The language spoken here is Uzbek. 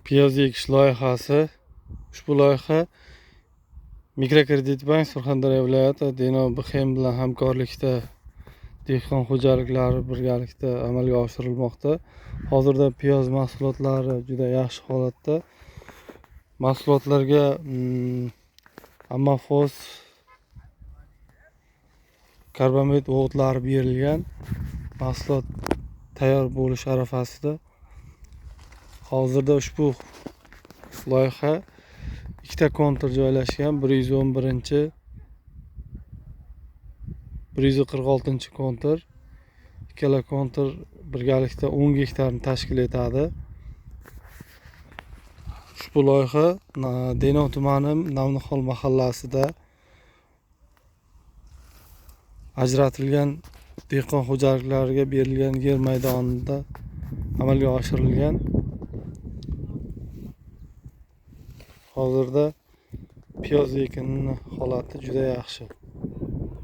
Piyoz ekish loyihasi. Ushbu loyiha Mikrokredit bank Surxondaryo viloyati Denov BXM bilan hamkorlikda dehqon xo'jaliklari birgalikda amalga oshirilmoqda. Hozirda piyoz mahsulotlari juda yaxshi holatda. Mahsulotlarga ammofoz, karbamid o'g'itlari berilgan. Mahsulot tayyor bo'lish arafasida. Hozirda ushbu loyiha ikkita kontur joylashgan. 111, 146 kontur. Ikkala kontur birgalikda 10 gektarni tashkil etadi. Ushbu loyiha Denov tumani Navnihol mahallasida ajratilgan dehqon xo'jaliklariga berilgan yer maydonida amalga oshirilgan. Hozirda piyoz ekinining holati juda yaxshi.